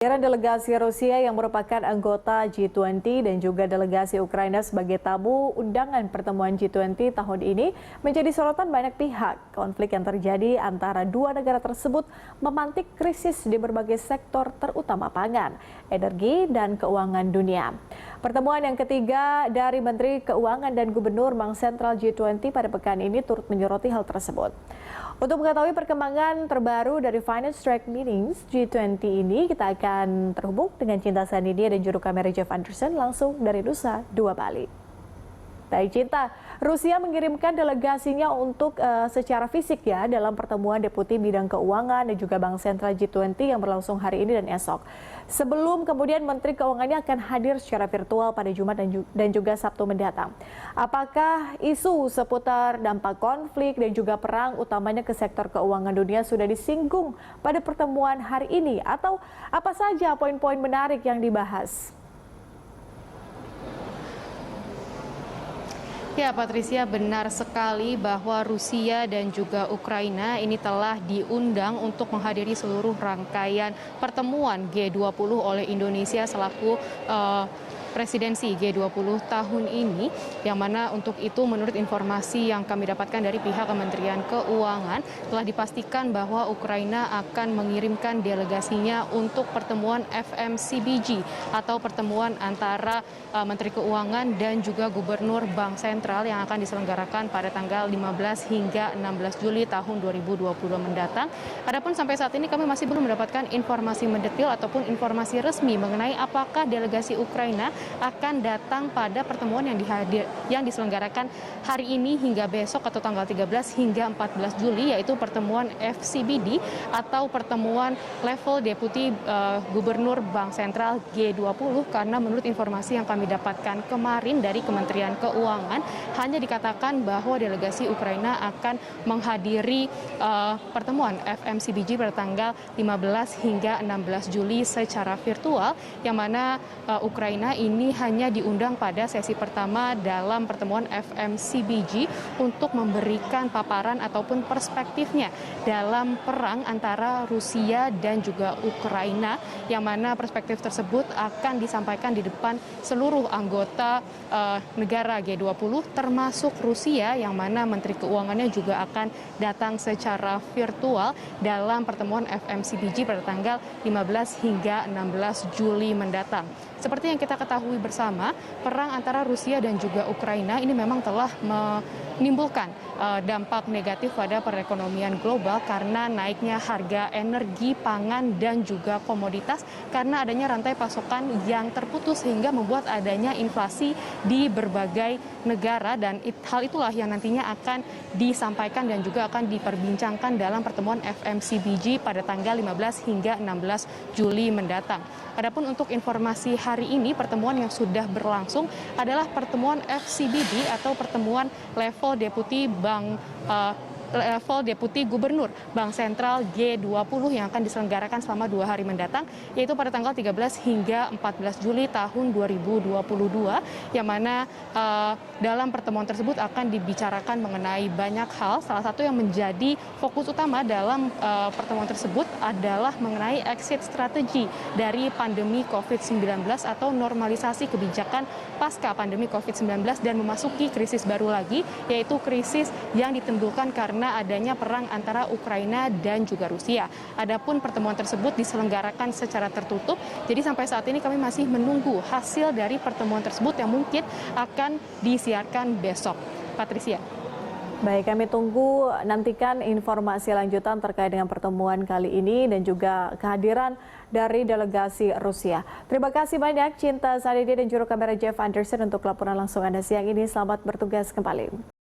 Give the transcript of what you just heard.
Kehadiran delegasi Rusia yang merupakan anggota G20 dan juga delegasi Ukraina sebagai tamu undangan pertemuan G20 tahun ini menjadi sorotan banyak pihak. Konflik yang terjadi antara dua negara tersebut memantik krisis di berbagai sektor terutama pangan, energi, dan keuangan dunia. Pertemuan yang ketiga dari Menteri Keuangan dan Gubernur Bank Sentral G20 pada pekan ini turut menyoroti hal tersebut. Untuk mengetahui perkembangan terbaru dari Finance Track Meetings G20 ini, kita akan terhubung dengan Cinta Sanidia dan juru kamera Jeff Anderson langsung dari Nusa Dua Bali. Baik Cinta, Rusia mengirimkan delegasinya untuk secara fisik ya dalam pertemuan Deputi Bidang Keuangan dan juga Bank Sentral G20 yang berlangsung hari ini dan esok. Sebelum kemudian Menteri Keuangannya akan hadir secara virtual pada Jumat dan juga Sabtu mendatang. Apakah isu seputar dampak konflik dan juga perang utamanya ke sektor keuangan dunia sudah disinggung pada pertemuan hari ini? Atau apa saja poin-poin menarik yang dibahas? Ya, Patricia, benar sekali bahwa Rusia dan juga Ukraina ini telah diundang untuk menghadiri seluruh rangkaian pertemuan G20 oleh Indonesia selaku presidensi G20 tahun ini, yang mana untuk itu menurut informasi yang kami dapatkan dari pihak Kementerian Keuangan telah dipastikan bahwa Ukraina akan mengirimkan delegasinya untuk pertemuan FMCBG atau pertemuan antara Menteri Keuangan dan juga Gubernur Bank Sentral yang akan diselenggarakan pada tanggal 15 hingga 16 Juli tahun 2020 mendatang. Adapun sampai saat ini kami masih belum mendapatkan informasi mendetil ataupun informasi resmi mengenai apakah delegasi Ukraina akan datang pada pertemuan yang diselenggarakan hari ini hingga besok atau tanggal 13 hingga 14 Juli, yaitu pertemuan FCBD atau pertemuan level Deputi Gubernur Bank Sentral G20, karena menurut informasi yang kami dapatkan kemarin dari Kementerian Keuangan hanya dikatakan bahwa delegasi Ukraina akan menghadiri pertemuan FMCBG pada tanggal 15 hingga 16 Juli secara virtual, yang mana Ukraina ini hanya diundang pada sesi pertama dalam pertemuan FMCBG untuk memberikan paparan ataupun perspektifnya dalam perang antara Rusia dan juga Ukraina, yang mana perspektif tersebut akan disampaikan di depan seluruh anggota negara G20 termasuk Rusia, yang mana Menteri Keuangannya juga akan datang secara virtual dalam pertemuan FMCBG pada tanggal 15 hingga 16 Juli mendatang. Seperti yang kita ketahui bersama, perang antara Rusia dan juga Ukraina ini memang telah menimbulkan dampak negatif pada perekonomian global karena naiknya harga energi, pangan, dan juga komoditas karena adanya rantai pasokan yang terputus sehingga membuat adanya inflasi di berbagai negara, dan hal itulah yang nantinya akan disampaikan dan juga akan diperbincangkan dalam pertemuan FMCBG pada tanggal 15 hingga 16 Juli mendatang. Adapun untuk informasi hari ini, pertemuan yang sudah berlangsung adalah pertemuan FCBD atau pertemuan level Deputi Gubernur Bank Sentral G20 yang akan diselenggarakan selama 2 hari mendatang, yaitu pada tanggal 13 hingga 14 Juli tahun 2022, yang mana dalam pertemuan tersebut akan dibicarakan mengenai banyak hal. Salah satu yang menjadi fokus utama dalam pertemuan tersebut adalah mengenai exit strategi dari pandemi COVID-19 atau normalisasi kebijakan pasca pandemi COVID-19 dan memasuki krisis baru lagi, yaitu krisis yang ditimbulkan karena adanya perang antara Ukraina dan juga Rusia. Adapun pertemuan tersebut diselenggarakan secara tertutup, jadi sampai saat ini kami masih menunggu hasil dari pertemuan tersebut yang mungkin akan disiarkan besok. Patricia. Baik, kami tunggu nantikan informasi lanjutan terkait dengan pertemuan kali ini dan juga kehadiran dari delegasi Rusia. Terima kasih banyak Cinta Sanidia dan juru kamera Jeff Anderson untuk laporan langsung Anda siang ini. Selamat bertugas kembali.